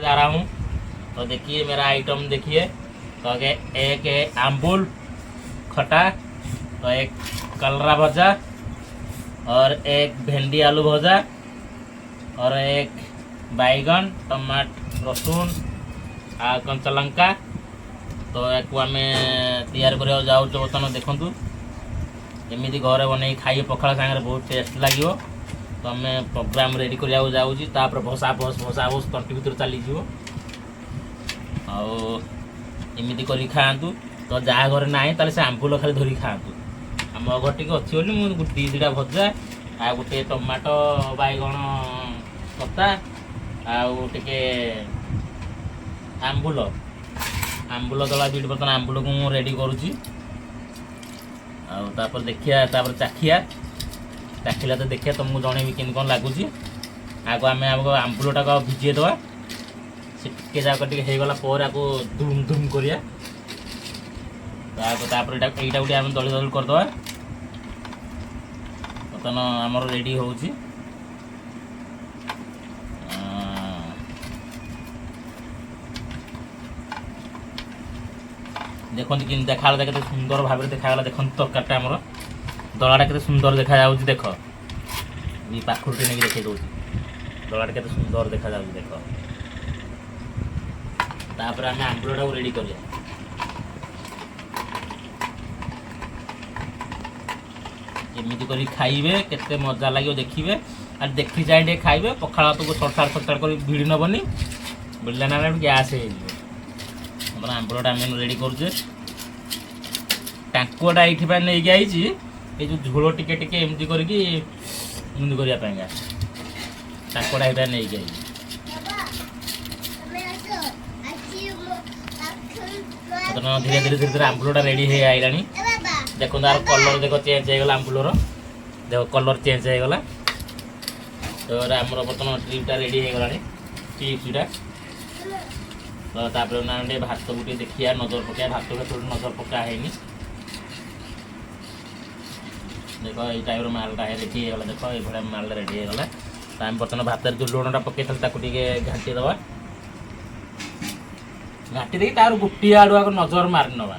जा रहा हूँ। तो देखिए मेरा आइटम देखिए। तो आगे एक है आम्बुल खटा, तो एक कलरा भजा और एक भेंडी आलू भजा और एक बैगन टमाटर रसुन आ कंचा लंका। तो एक आम तैयार करा जाऊँ बर्तमान देखूँ एमती घरे बन खाई पखाड़ सागर बहुत टेस्ट लगे। तो आम प्रोग्राम रेडी करने जाऊँगी भसा भस तंटी भर चलीज आमती कर खातु। तो जहाँ घर ना से आम्बुल खाली धरिक खातु। आम घर टे अच्छी बोली दी दुटा भजा आ गोटे टमाटो बैगण कता आउे आम्बुल आम्बुल दला भी बर्तमान आम्बुल को मुझे रेडी करुच्ची। आपर देखिया चाखिया चाखिला तो देखिए तुमको जनइबी केमती कौन लगुच। आग आम आम्बुलटा को भिजे दवा से टे जाक होगला आपको धूम धूम करिया। तापर यहीटा गोटे आम दली दली करदे बर्तमान आमर रेडी हो देखते कि देखा के सुंदर भाव में देखा देखते तरकारीटा आमर दलाटा के सुंदर देखा देख ये पाखुरटे नहीं देखे दूसरी दलाटा के सुंदर देखा देख। तापर आम आम्बुलटा को रेडी कर एमती कर खाइबे केते मजा लगे देखिए और देखी जाए खाइबे पखाड़ तो सड़साड़ सड़साड़ कर भिड़ नबनी भिड़ला ना गैस हो आम्बुलटा आम रेडी करुचे। टांकुआटा ये नहीं आई ये जो झोल टिके टिके एमती करके टांकुआटा ये नहीं आई धीरे धीरे धीरे धीरे आम्बुलटा रेडी हो आईला। देखो तार कलर देख चेंज होगा आम्बुलर देख कलर चेंज होगा। तो आमर बर्तमान ट्रिपटा रेडी होगा टिप्सटा। तो तापर भात गोटे देखिए नजर पकाया भात थोड़ी नजर पका है देख ये टाइप मालटा रेडी होगा। देख ये माल रेडी होगा। तो आम बर्तमान भात जो लुणटा पकई घाटी दवा घाटी देखिए तार गोटे आड़ नजर मारी नवा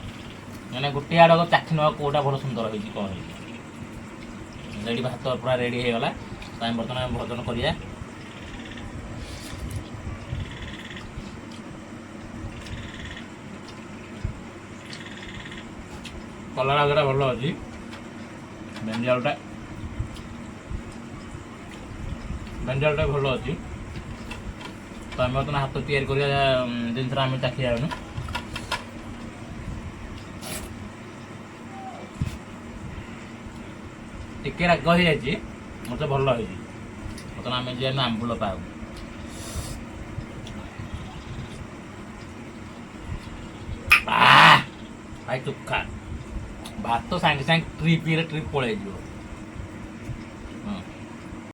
मैंने गोटे आड़ चाखी ना कौटा भल सुंदर हो कौन रेडी भात पूरा रेडी होगा। तो आम बर्तमान भोजन करिया। कलर आगटा भल अच्छी भेंडी आलुटा भल अच्छी। तो आम बर्तमान हाथ तैयारी कर जिन आम चाखिया टिके राग हो जाए मत भल हो बर्तमान आम जी आम्बुल पाऊ भाई चोखा भात तो सांगे सांगे ट्रिप पड़े।